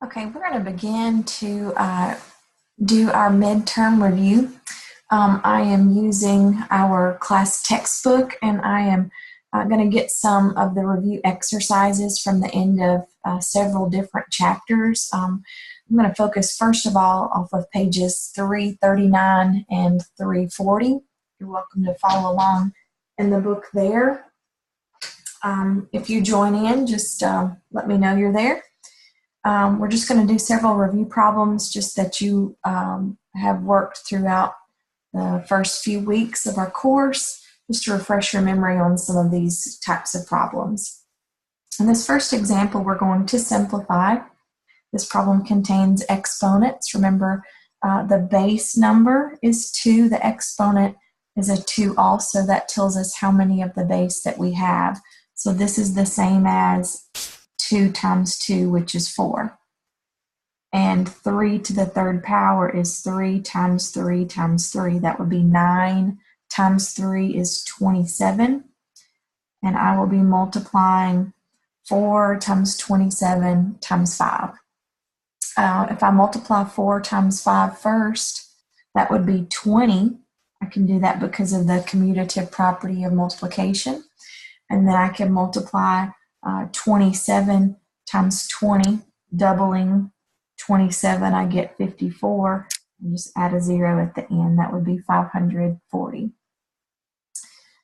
Okay, we're going to begin to do our midterm review. I am using our class textbook, and I am going to get some of the review exercises from the end of several different chapters. I'm going to focus first of all off of pages 339 and 340. You're welcome to follow along in the book there. If you join in, just let me know you're there. We're just going to do several review problems just that you have worked throughout the first few weeks of our course, just to refresh your memory on some of these types of problems. In this first example, we're going to simplify. This problem contains exponents. Remember, the base number is 2. The exponent is a 2 also. That tells us how many of the base that we have. So this is the same as 2 times 2, which is 4. And 3 to the third power is 3 times 3 times 3. That would be 9 times 3 is 27. And I will be multiplying 4 times 27 times 5. If I multiply 4 times 5 first, that would be 20. I can do that because of the commutative property of multiplication. And then I can multiply 27 times 20, doubling 27, I get 54. And just add a 0 at the end. That would be 540.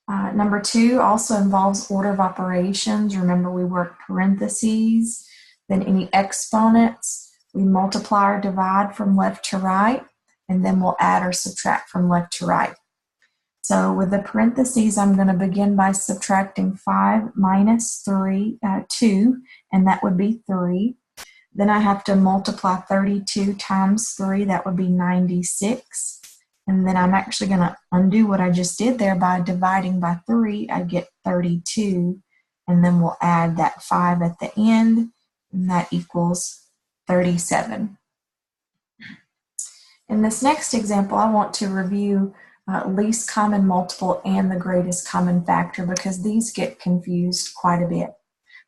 Number 2 also involves order of operations. Remember, we work parentheses, then any exponents. We multiply or divide from left to right, and then we'll add or subtract from left to right. So with the parentheses, I'm going to begin by subtracting 5 minus 2, and that would be 3. Then I have to multiply 32 times 3, that would be 96. And then I'm actually going to undo what I just did there by dividing by 3. I get 32, and then we'll add that 5 at the end, and that equals 37. In this next example, I want to review least common multiple and the greatest common factor because these get confused quite a bit.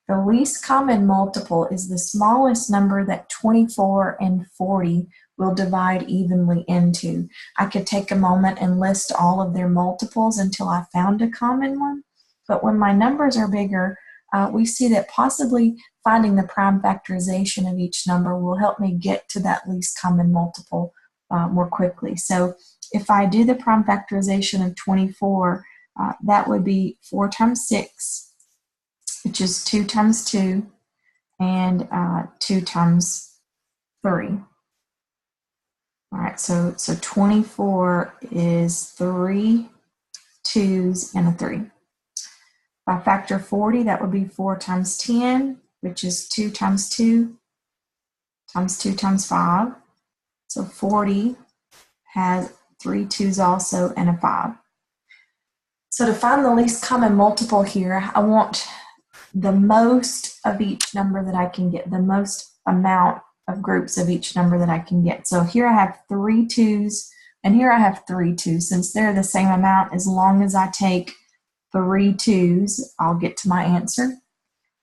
The least common multiple is the smallest number that 24 and 40 will divide evenly into. I could take a moment and list all of their multiples until I found a common one, but when my numbers are bigger, we see that possibly finding the prime factorization of each number will help me get to that least common multiple more quickly. So if I do the prime factorization of 24, that would be 4 times 6, which is 2 times 2, and 2 times 3. All right, so 24 is 3 2s and a 3. If I factor 40, that would be 4 times 10, which is 2 times 2 times 2 times 5. So 40 has 3 2s also and a 5. So to find the least common multiple here, I want the most of each number that I can get, the most amount of groups of each number that I can get. So here I have 3 2s, and here I have 3 2s. Since they're the same amount, as long as I take 3 2s, I'll get to my answer.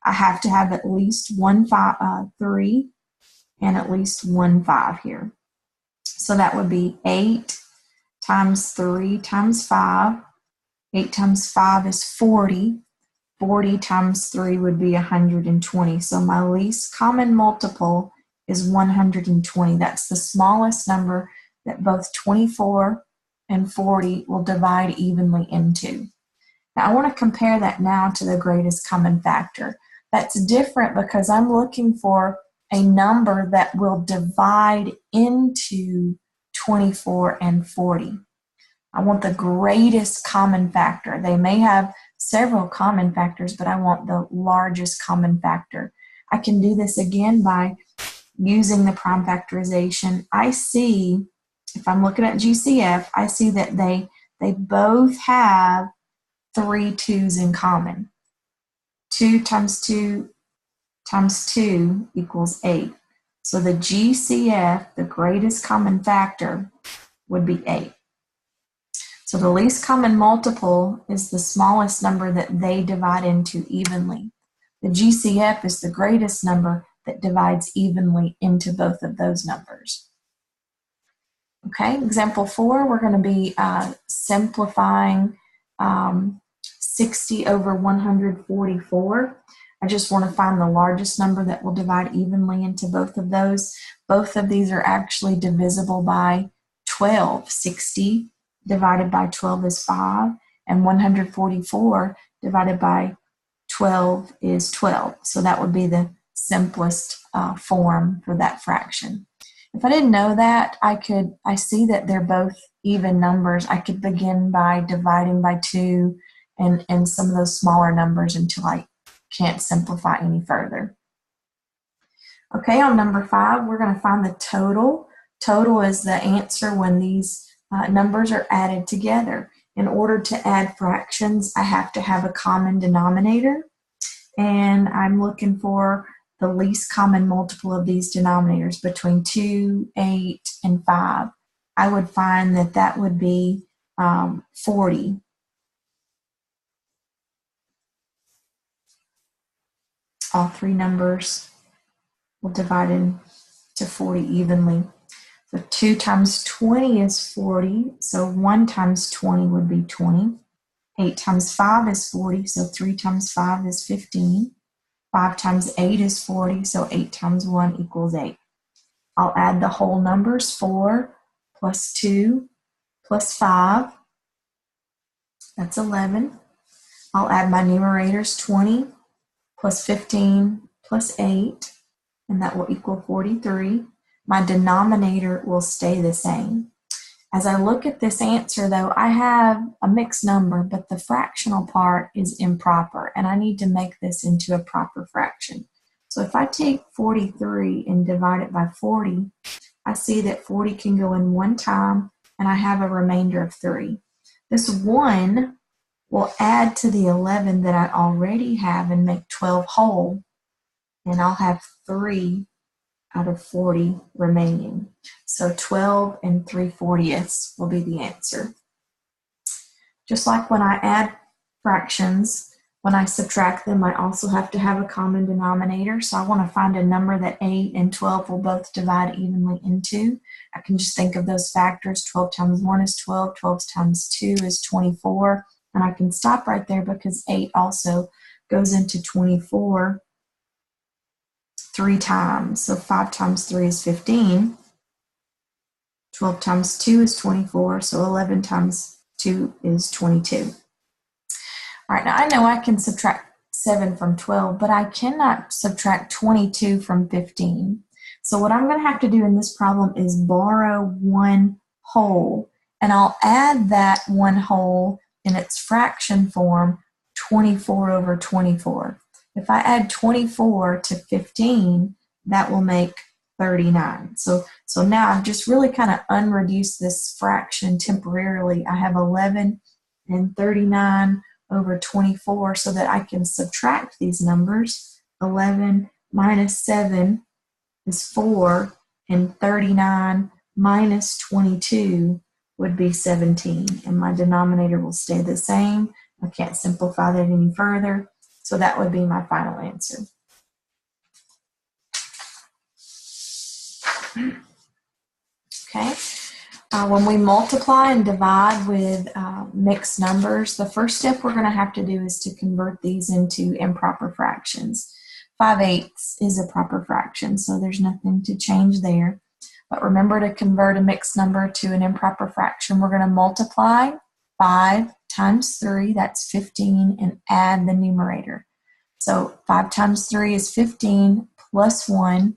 I have to have at least 3 and at least 1 5 here. So that would be 8 times 3 times 5. 8 times 5 is 40. 40 times 3 would be 120. So my least common multiple is 120. That's the smallest number that both 24 and 40 will divide evenly into. Now I want to compare that now to the greatest common factor. That's different because I'm looking for a number that will divide into 24 and 40. I want the greatest common factor. They may have several common factors, but I want the largest common factor. I can do this again by using the prime factorization. I see, if I'm looking at GCF, I see that they both have 3 2s in common. 2 times 2 times 2 equals 8. So the GCF, the greatest common factor, would be 8. So the least common multiple is the smallest number that they divide into evenly. The GCF is the greatest number that divides evenly into both of those numbers. Okay, example 4, we're going to be simplifying 60 over 144. I just want to find the largest number that will divide evenly into both of those. Both of these are actually divisible by 12. 60 divided by 12 is 5, and 144 divided by 12 is 12. So that would be the simplest form for that fraction. If I didn't know that, I see that they're both even numbers. I could begin by dividing by 2 and some of those smaller numbers until I can't simplify any further. Okay, on number 5, we're going to find the total. Total is the answer when these numbers are added together. In order to add fractions, I have to have a common denominator, and I'm looking for the least common multiple of these denominators between 2, 8, and 5. I would find that that would be 40. All three numbers will divide into 40 evenly. So 2 times 20 is 40, so 1 times 20 would be 20. 8 times 5 is 40, so 3 times 5 is 15. 5 times 8 is 40, so 8 times 1 equals 8. I'll add the whole numbers, 4 plus 2 plus 5, that's 11. I'll add my numerators, 20 plus 15 plus 8, and that will equal 43. My denominator will stay the same. As I look at this answer, though, I have a mixed number, but the fractional part is improper, and I need to make this into a proper fraction. So if I take 43 and divide it by 40, I see that 40 can go in one time, and I have a remainder of 3. This 1 will add to the 11 that I already have and make 12 whole, and I'll have 3 out of 40 remaining. So 12 and 3/40 will be the answer. Just like when I add fractions, when I subtract them, I also have to have a common denominator. So I want to find a number that 8 and 12 will both divide evenly into. I can just think of those factors. 12 times 1 is 12, 12 times 2 is 24, and I can stop right there because 8 also goes into 24 3 times. So 5 times 3 is 15. 12 times 2 is 24, so 11 times 2 is 22. All right, now I know I can subtract 7 from 12, but I cannot subtract 22 from 15. So what I'm going to have to do in this problem is borrow 1 whole, and I'll add that 1 whole in its fraction form, 24 over 24. If I add 24 to 15, that will make 39. So now I've just really kind of unreduced this fraction temporarily. I have 11 and 39 over 24 so that I can subtract these numbers. 11 minus 7 is 4, and 39 minus 22 would be 17. And my denominator will stay the same. I can't simplify that any further. So that would be my final answer. Okay. When we multiply and divide with mixed numbers, the first step we're going to have to do is to convert these into improper fractions. 5/8 is a proper fraction, so there's nothing to change there. But remember, to convert a mixed number to an improper fraction, we're going to multiply 5 times 3, that's 15, and add the numerator. So 5 times 3 is 15, plus 1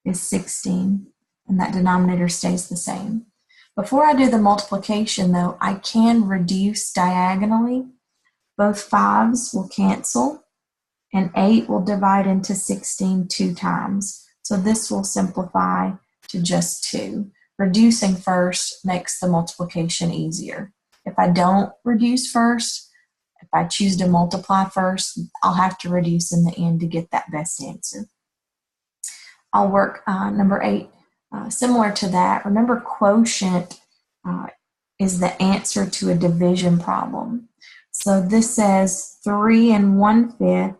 is 16, and that denominator stays the same. Before I do the multiplication, though, I can reduce diagonally. Both 5s will cancel, and 8 will divide into 16 2 times. So this will simplify to just 2. Reducing first makes the multiplication easier. If I don't reduce first, if I choose to multiply first, I'll have to reduce in the end to get that best answer. I'll work number 8 similar to that. Remember, quotient is the answer to a division problem. So this says 3 1/5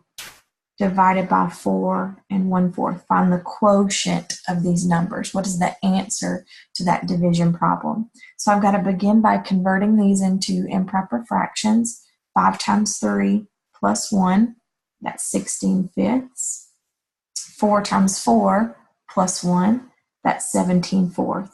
divided by 4 and 1/4. Find the quotient of these numbers. What is the answer to that division problem? So I've got to begin by converting these into improper fractions. 5 times 3 plus 1, that's 16/5. 4 times 4 plus 1, that's 17/4.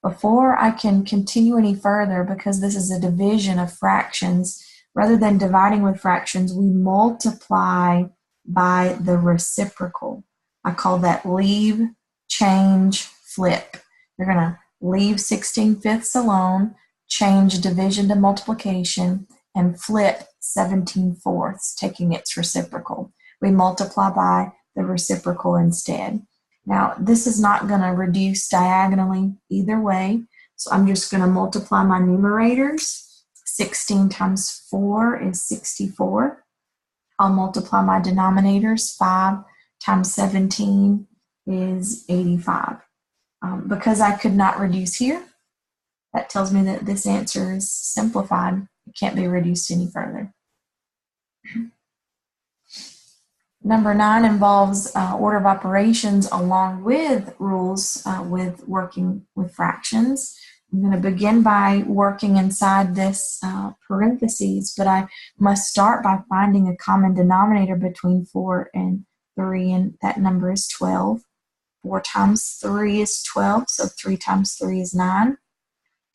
Before I can continue any further, because this is a division of fractions, rather than dividing with fractions, we multiply by the reciprocal. I call that leave, change, flip. You're going to leave 16/5 alone, change division to multiplication, and flip 17/4, taking its reciprocal. We multiply by the reciprocal instead. Now, this is not going to reduce diagonally either way, so I'm just going to multiply my numerators. 16 times 4 is 64. I'll multiply my denominators. 5 times 17 is 85. Because I could not reduce here, that tells me that this answer is simplified. It can't be reduced any further. Number 9 involves order of operations along with rules with working with fractions. I'm going to begin by working inside this parentheses, but I must start by finding a common denominator between 4 and 3, and that number is 12. 4 times 3 is 12, so 3 times 3 is 9.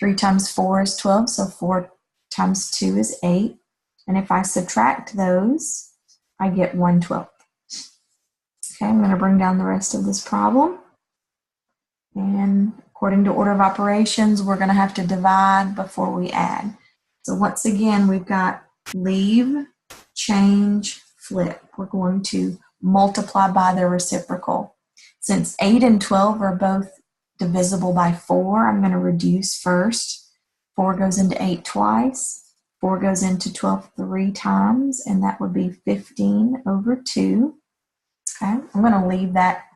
3 times 4 is 12, so 4 times 2 is 8. And if I subtract those, I get 1/12. Okay, I'm going to bring down the rest of this problem. And according to order of operations, we're going to have to divide before we add. So once again, we've got leave, change, flip. We're going to multiply by the reciprocal. Since 8 and 12 are both divisible by 4, I'm going to reduce first. 4 goes into 8 twice. 4 goes into 12 3 times, and that would be 15/2. Okay, I'm going to leave that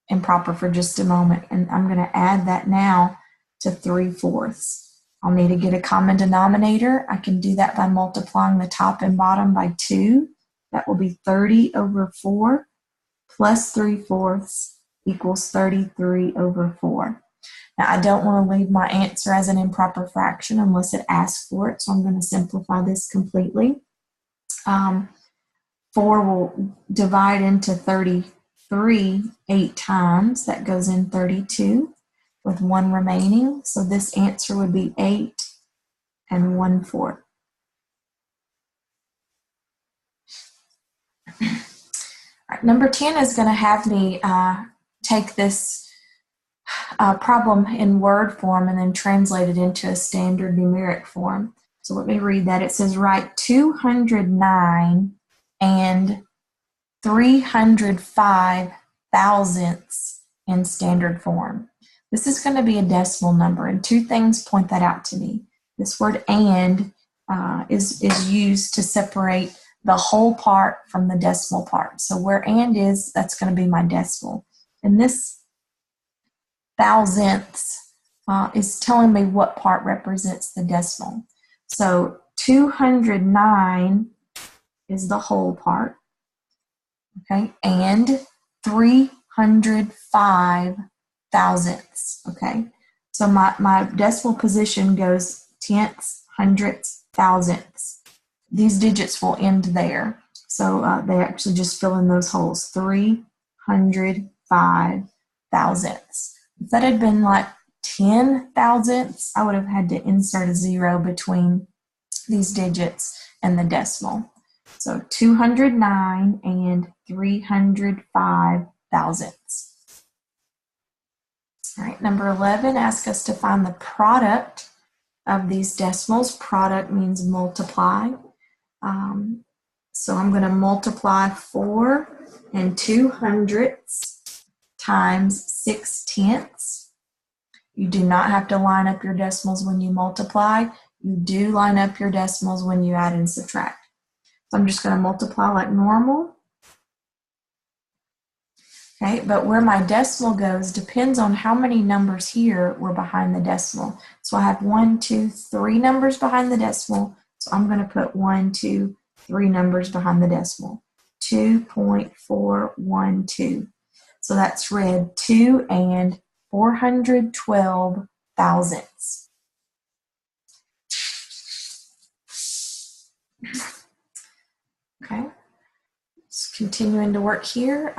improper for just a moment, and I'm going to add that now to 3/4. I'll need to get a common denominator. I can do that by multiplying the top and bottom by 2. That will be 30/4 plus 3/4 equals 33/4. Now, I don't want to leave my answer as an improper fraction unless it asks for it, so I'm going to simplify this completely. 4 will divide into 33 8 times. That goes in 32 with 1 remaining. So this answer would be 8 1/4. Right, number 10 is going to have me take this problem in word form and then translate it into a standard numeric form. So let me read that. It says write 209 and 305 thousandths in standard form. This is going to be a decimal number, and 2 things point that out to me. This word and is used to separate the whole part from the decimal part. So where and is, that's going to be my decimal. And this thousandths is telling me what part represents the decimal. So 209 is the whole part, okay, and 305 thousandths, okay. So my decimal position goes tenths, hundredths, thousandths. These digits will end there. So they actually just fill in those holes, 305 thousandths. If that had been like 10 thousandths, I would have had to insert a 0 between these digits and the decimal. So 209 and 305 thousandths. All right, number 11 asks us to find the product of these decimals. Product means multiply. So I'm going to multiply 4 2/100 times 6/10. You do not have to line up your decimals when you multiply. You do line up your decimals when you add and subtract. So I'm just going to multiply like normal. Okay, but where my decimal goes depends on how many numbers here were behind the decimal. So I have 1, 2, 3 numbers behind the decimal. So I'm going to put 1, 2, 3 numbers behind the decimal. 2.412. So that's read 2 and 412 thousandths. Okay, just continuing to work here.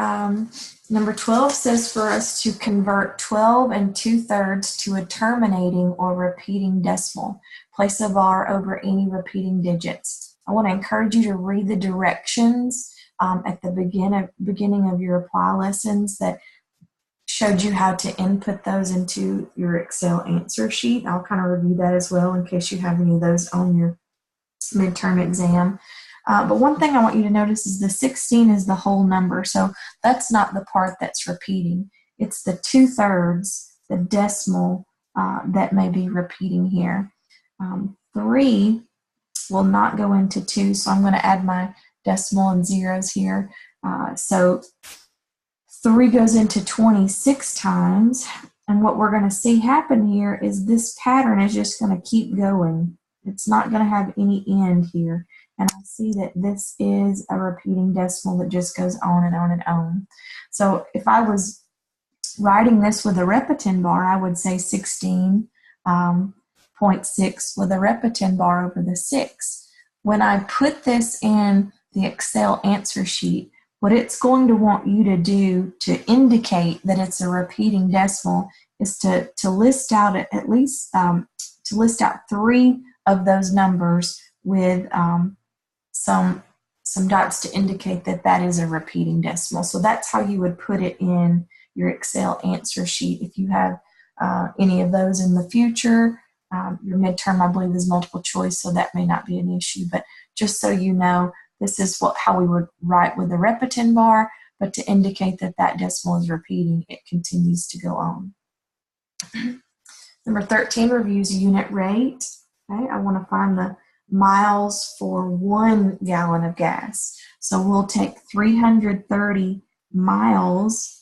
Number 12 says for us to convert 12 and 2/3 to a terminating or repeating decimal. Place a bar over any repeating digits. I want to encourage you to read the directions at the beginning of your apply lessons that showed you how to input those into your Excel answer sheet. I'll kind of review that as well in case you have any of those on your midterm exam. But one thing I want you to notice is the 16 is the whole number, so that's not the part that's repeating. It's the 2/3, the decimal, that may be repeating here. 3 will not go into 2, so I'm going to add my decimal and zeros here. So 3 goes into 26 times, and what we're going to see happen here is this pattern is just going to keep going. It's not going to have any end here. And I see that this is a repeating decimal that just goes on and on and on. So if I was writing this with a Repetin bar, I would say 16.6 with a Repetin bar over the 6. When I put this in the Excel answer sheet, what it's going to want you to do to indicate that it's a repeating decimal is to list out at least to list out 3 of those numbers with some dots to indicate that that is a repeating decimal. So that's how you would put it in your Excel answer sheet. If you have any of those in the future, your midterm, I believe, is multiple choice, so that may not be an issue. But just so you know, this is how we would write with the Repetin bar, but to indicate that that decimal is repeating, it continues to go on. Number 13 reviews unit rate. Okay, I want to find the miles for 1 gallon of gas. So we'll take 330 miles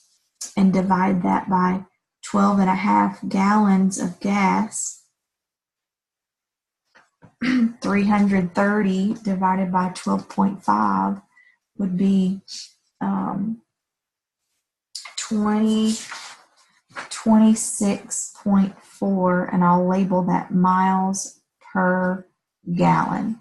and divide that by 12.5 gallons of gas. 330 divided by 12.5 would be 26.4, and I'll label that miles per gallon.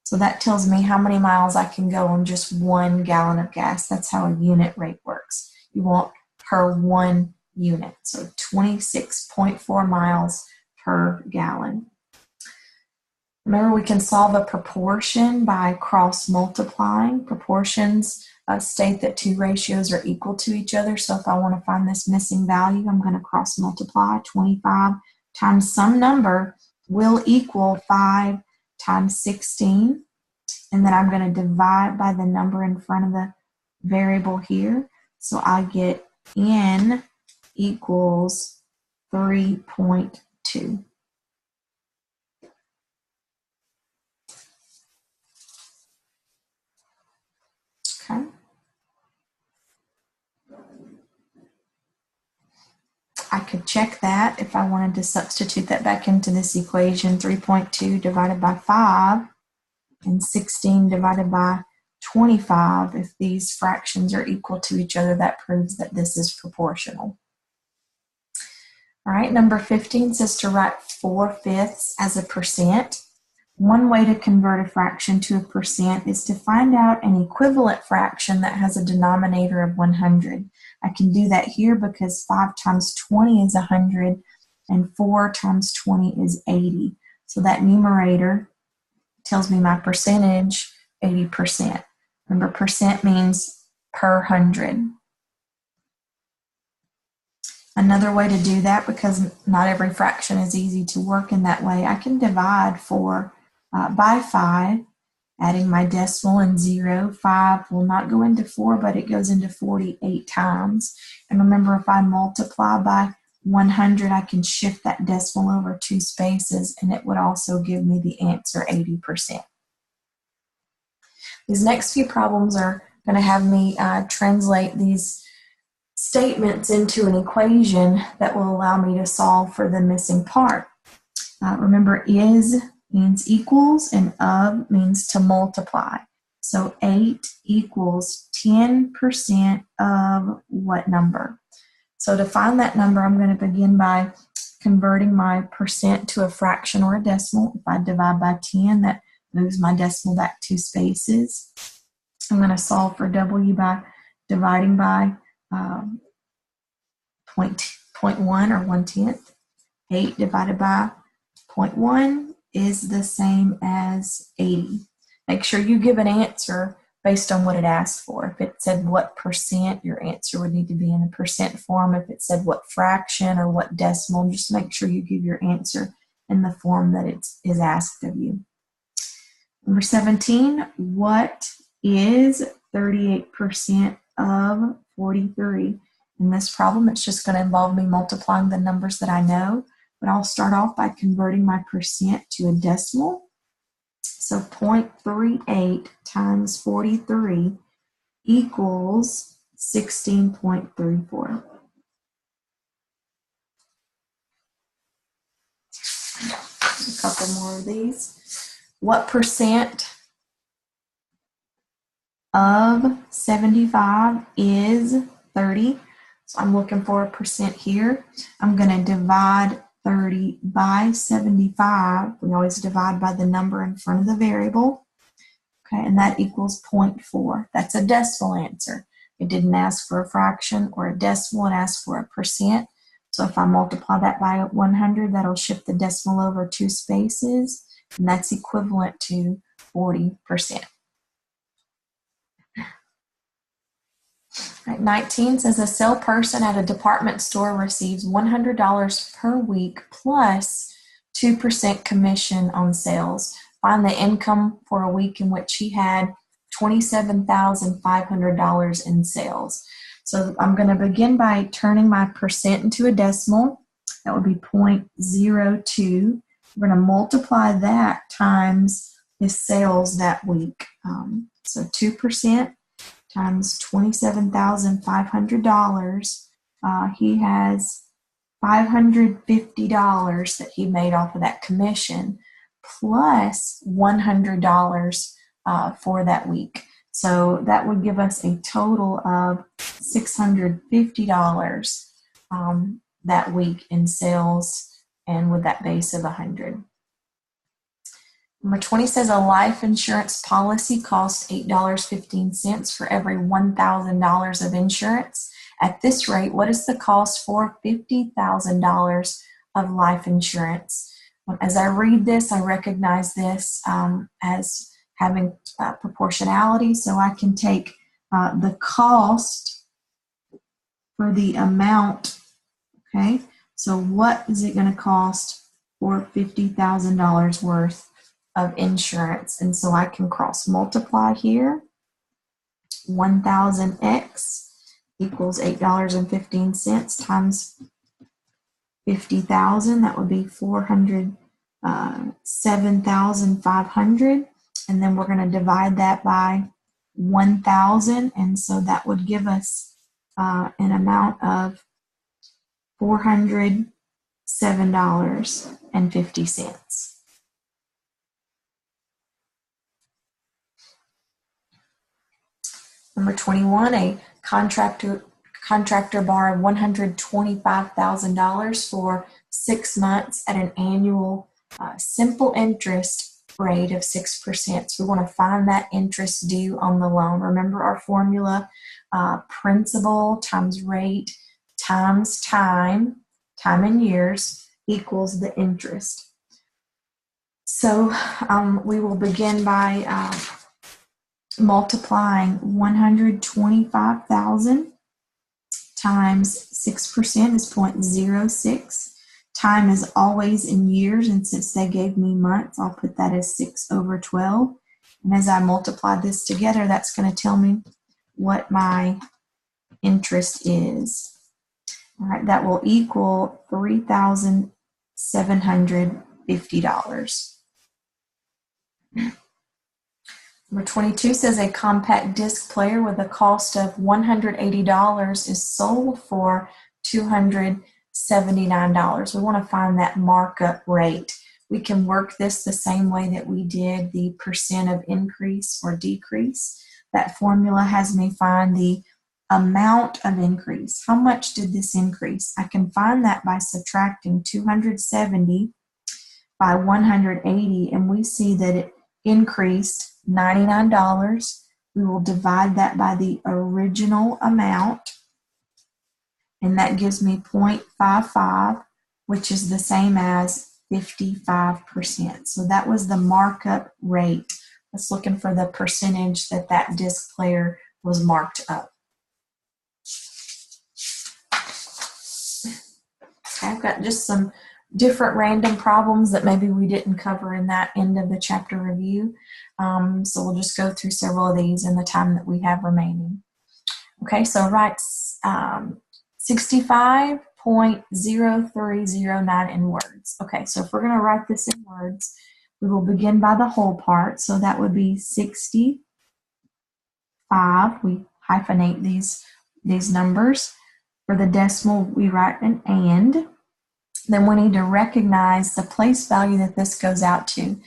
So that tells me how many miles I can go on just 1 gallon of gas. That's how a unit rate works. You want per 1 unit. So 26.4 miles per gallon. Remember, we can solve a proportion by cross multiplying. Proportions state that 2 ratios are equal to each other. So if I want to find this missing value, I'm going to cross multiply. 25 times some number will equal 5 times 16. And then I'm going to divide by the number in front of the variable here. So I get n equals 3.2. Okay. I could check that if I wanted to substitute that back into this equation. 3.2 divided by 5 and 16 divided by 25. If these fractions are equal to each other, that proves that this is proportional. All right, number 15 says to write 4/5 as a percent. One way to convert a fraction to a percent is to find out an equivalent fraction that has a denominator of 100. I can do that here because 5 times 20 is 100 and 4 times 20 is 80. So that numerator tells me my percentage, 80%. Remember, percent means per 100. Another way to do that, because not every fraction is easy to work in that way, I can divide 4 by 5, adding my decimal and 0. 5 will not go into 4, but it goes into 48 times. And remember, if I multiply by 100, I can shift that decimal over 2 spaces, and it would also give me the answer 80%. These next few problems are going to have me translate these statements into an equation that will allow me to solve for the missing part. Remember, is means equals and of means to multiply. So 8 equals 10% of what number? So to find that number, I'm going to begin by converting my percent to a fraction or a decimal. If I divide by 10, that moves my decimal back 2 spaces. I'm going to solve for W by dividing by 0.1 or 1/10. 8 divided by 0.1 is the same as 80. Make sure you give an answer based on what it asked for. If it said what percent, your answer would need to be in a percent form. If it said what fraction or what decimal, just make sure you give your answer in the form that it is asked of you. Number 17, what is 38% of 43? In this problem, it's just going to involve me multiplying the numbers that I know, but I'll start off by converting my percent to a decimal. So 0.38 times 43 equals 16.34. A couple more of these. What percent of 75 is 30? So I'm looking for a percent here. I'm going to divide 30 by 75. We always divide by the number in front of the variable. Okay, and that equals 0.4. That's a decimal answer. It didn't ask for a fraction or a decimal, it asked for a percent. So if I multiply that by 100, that'll shift the decimal over 2 spaces, and that's equivalent to 40%. Right, 19 says a salesperson at a department store receives $100 per week plus 2% commission on sales. Find the income for a week in which he had $27,500 in sales. So I'm going to begin by turning my percent into a decimal. That would be 0.02. We're going to multiply that times his sales that week. So 2% times $27,500. He has $550 that he made off of that commission, plus $100 for that week. So that would give us a total of $650 that week in sales, and with that base of 100. Number 20 says a life insurance policy costs $8.15 for every $1,000 of insurance. At this rate, what is the cost for $50,000 of life insurance? As I read this, I recognize this as having proportionality, so I can take the cost for the amount, okay? So what is it going to cost for $50,000 worth of insurance? And so I can cross multiply here. 1,000x equals $8.15 times 50,000. That would be 407,500. And then we're going to divide that by 1,000. And so that would give us an amount of $407.50. Number 21, a contractor borrowed $125,000 for 6 months at an annual simple interest rate of 6%. So we want to find that interest due on the loan. Remember our formula, principal times rate times time in years equals the interest. So we will begin by multiplying 125,000 times 6% is 0.06. Time is always in years, and since they gave me months, I'll put that as 6/12. And as I multiply this together, that's going to tell me what my interest is. All right, that will equal $3,750. Number 22 says a compact disc player with a cost of $180 is sold for $279. We want to find that markup rate. we can work this the same way that we did the percent of increase or decrease. That formula has me find the amount of increase. How much did this increase? I can find that by subtracting 270 by 180, and we see that it increased $99. We will divide that by the original amount, and that gives me 0.55, which is the same as 55%. So that was the markup rate. That's looking for the percentage that that disc player was marked up. Okay, I've got just some different random problems that maybe we didn't cover in that end of the chapter review. So we'll just go through several of these in the time that we have remaining. Okay, so write 65.0309 in words. Okay, so if we're going to write this in words, we will begin by the whole part. So that would be 65. We hyphenate these numbers. For the decimal, we write an and. Then we need to recognize the place value that this goes out to.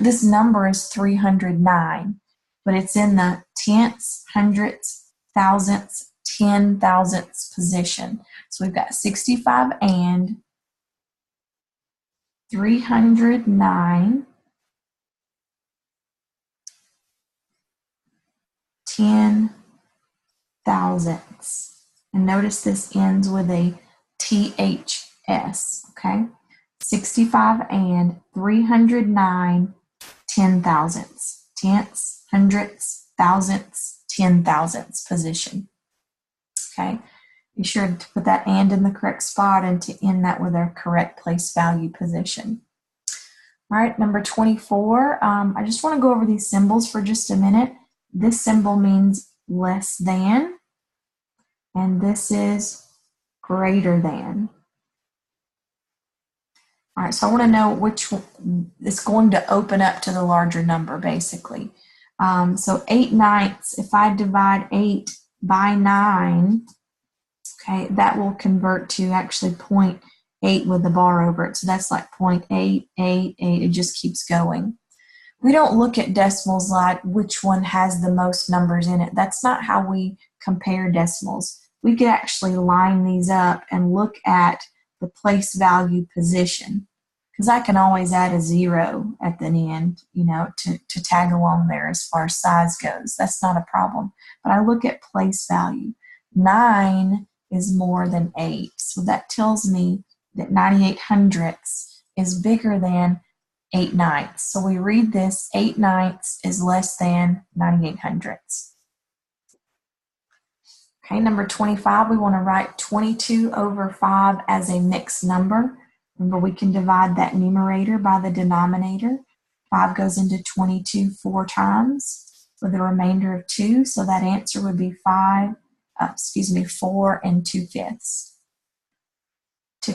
This number is 309, but it's in the tenths, hundredths, thousandths, 10,000ths position. So we've got 65 and 309 10,000ths. And notice this ends with a THS, okay? 65 and 309 10,000ths. Tenths, hundredths, thousandths, 10,000ths position. Okay? Be sure to put that and in the correct spot and to end that with our correct place value position. All right, number 24. I just want to go over these symbols for just a minute. This symbol means less than, and this is greater than. All right, so I want to know which one is going to open up to the larger number, basically. So 8/9, if I divide 8 by 9, okay, that will convert to actually 0.8 with the bar over it. So that's like 0.888. It just keeps going. We don't look at decimals like which one has the most numbers in it. That's not how we compare decimals. We could actually line these up and look at the place value position, because I can always add a 0 at the end, you know, to tag along there as far as size goes. That's not a problem. But I look at place value. 9 is more than 8. So that tells me that 9800ths is bigger than 8/9. So we read this, 8/9 is less than 9800ths. Okay, number 25, we want to write 22/5 as a mixed number. Remember, we can divide that numerator by the denominator. 5 goes into 22 4 times with a remainder of 2. So that answer would be 4 2/5. To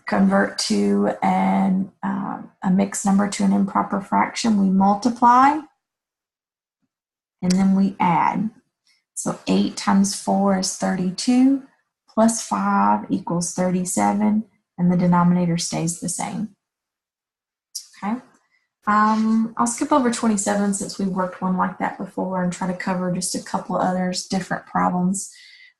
convert to a mixed number to an improper fraction, we multiply and then we add. So 8 times 4 is 32, plus 5 equals 37, and the denominator stays the same. Okay. I'll skip over 27 since we've worked one like that before and try to cover just a couple of others, different problems.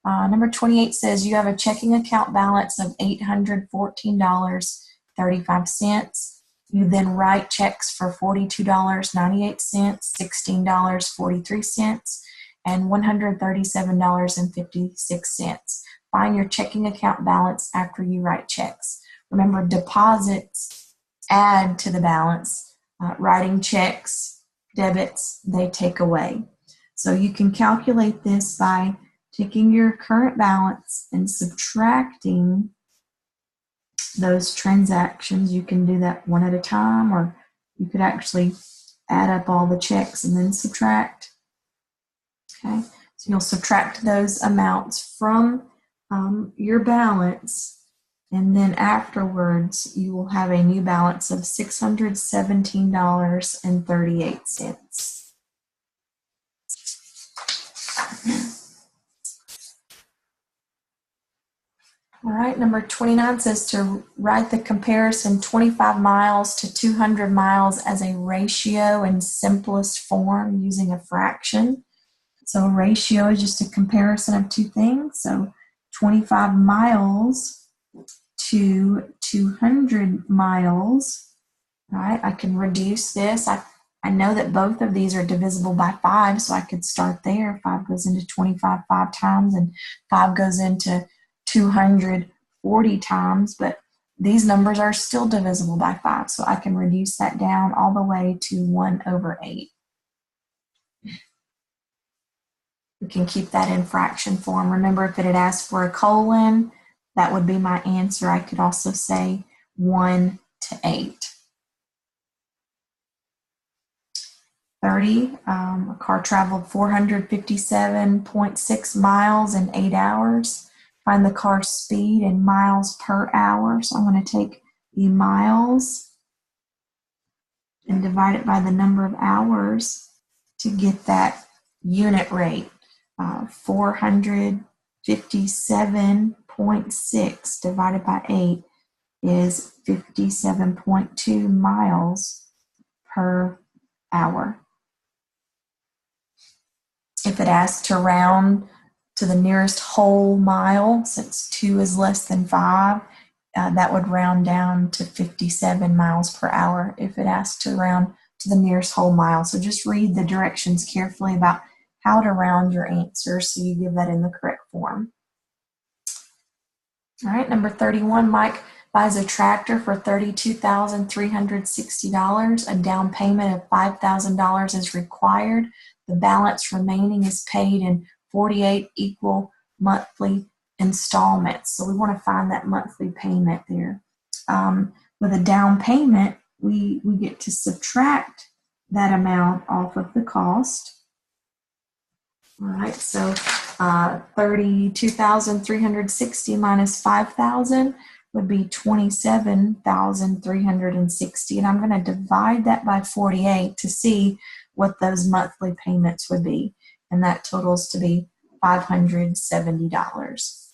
Number 28 says you have a checking account balance of $814.35. You then write checks for $42.98, $16.43, and $137.56. Find your checking account balance after you write checks. Remember, deposits add to the balance. Writing checks, debits, they take away. So you can calculate this by taking your current balance and subtracting those transactions. You can do that one at a time, or you could actually add up all the checks and then subtract. Okay, so you'll subtract those amounts from your balance, and then afterwards you will have a new balance of $617.38. All right, number 29 says to write the comparison 25 miles to 200 miles as a ratio in simplest form using a fraction. So a ratio is just a comparison of two things. So 25 miles to 200 miles. All right, I can reduce this. I know that both of these are divisible by 5, so I could start there. 5 goes into 25 5 times, and 5 goes into 240 times, but these numbers are still divisible by 5, so I can reduce that down all the way to 1 over 8. We can keep that in fraction form. Remember, if it had asked for a colon, that would be my answer. I could also say 1 to 8. 30, a car traveled 457.6 miles in 8 hours. Find the car's speed in miles per hour. So I'm going to take the miles and divide it by the number of hours to get that unit rate. 457.6 divided by 8 is 57.2 miles per hour. If it asks to round to the nearest whole mile, since 2 is less than 5, that would round down to 57 miles per hour if it asks to round to the nearest whole mile. So just read the directions carefully about how to round your answers so you give that in the correct form. All right, number 31, Mike buys a tractor for $32,360. A down payment of $5,000 is required. The balance remaining is paid in 48 equal monthly installments. So we want to find that monthly payment there. With a down payment, we get to subtract that amount off of the cost. All right, so 32,360 minus 5,000 would be 27,360, and I'm going to divide that by 48 to see what those monthly payments would be, and that totals to be $570.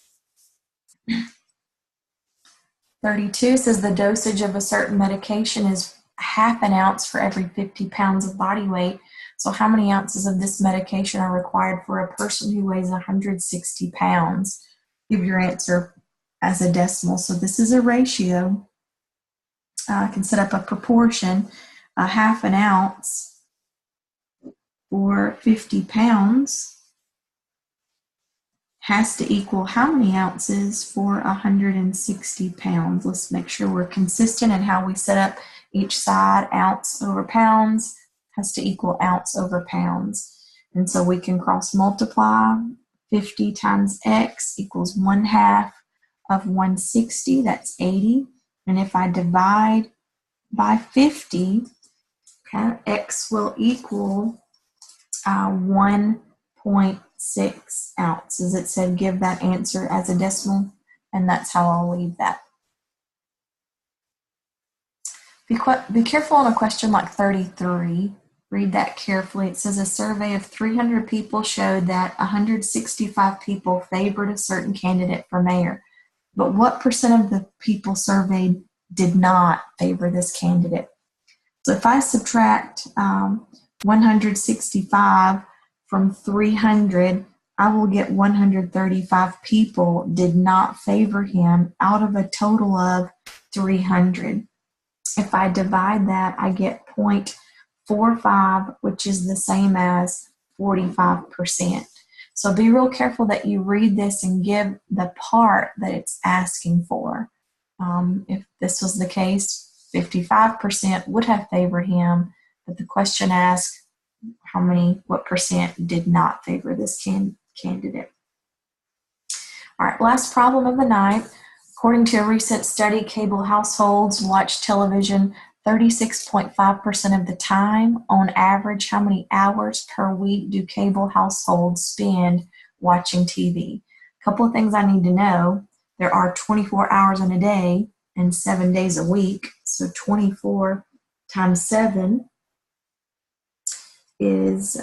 32 says the dosage of a certain medication is half an ounce for every 50 pounds of body weight. So how many ounces of this medication are required for a person who weighs 160 pounds? Give your answer as a decimal. So this is a ratio. I can set up a proportion. A half an ounce for 50 pounds has to equal how many ounces for 160 pounds? Let's make sure we're consistent in how we set up each side. Ounce over pounds has to equal ounce over pounds. And so we can cross multiply. 50 times x equals 1/2 of 160, that's 80. And if I divide by 50, okay, x will equal 1.6 ounces. It said give that answer as a decimal, and that's how I'll leave that. Be careful on a question like 33. Read that carefully. It says a survey of 300 people showed that 165 people favored a certain candidate for mayor. But what percent of the people surveyed did not favor this candidate? So if I subtract 165 from 300, I will get 135 people did not favor him out of a total of 300. If I divide that, I get 0.45, which is the same as 45%. So be real careful that you read this and give the part that it's asking for. If this was the case, 55% would have favored him, but the question asked what percent did not favor this candidate. All right, last problem of the night. According to a recent study, cable households watch television 36.5% of the time. On average, how many hours per week do cable households spend watching TV? A couple of things I need to know. There are 24 hours in a day and 7 days a week. So 24 times 7 is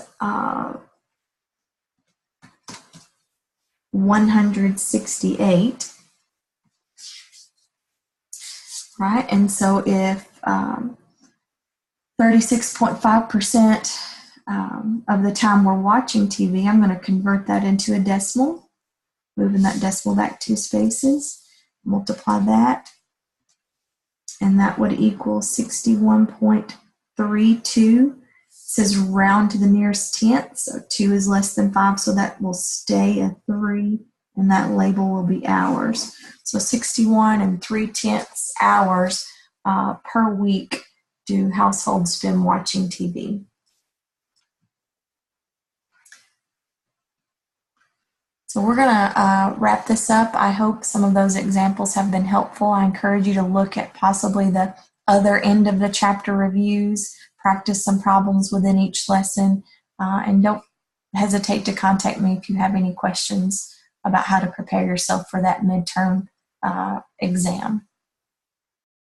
168. right? And so if 36.5% of the time we're watching TV, I'm going to convert that into a decimal, moving that decimal back 2 spaces, multiply that, and that would equal 61.32. It says round to the nearest tenth, so 2 is less than 5, so that will stay a 3, and that label will be hours. So 61 3/10 hours per week do households spend watching TV. So we're going to wrap this up. I hope some of those examples have been helpful. I encourage you to look at possibly the other end of the chapter reviews, practice some problems within each lesson, and don't hesitate to contact me if you have any questions about how to prepare yourself for that midterm exam.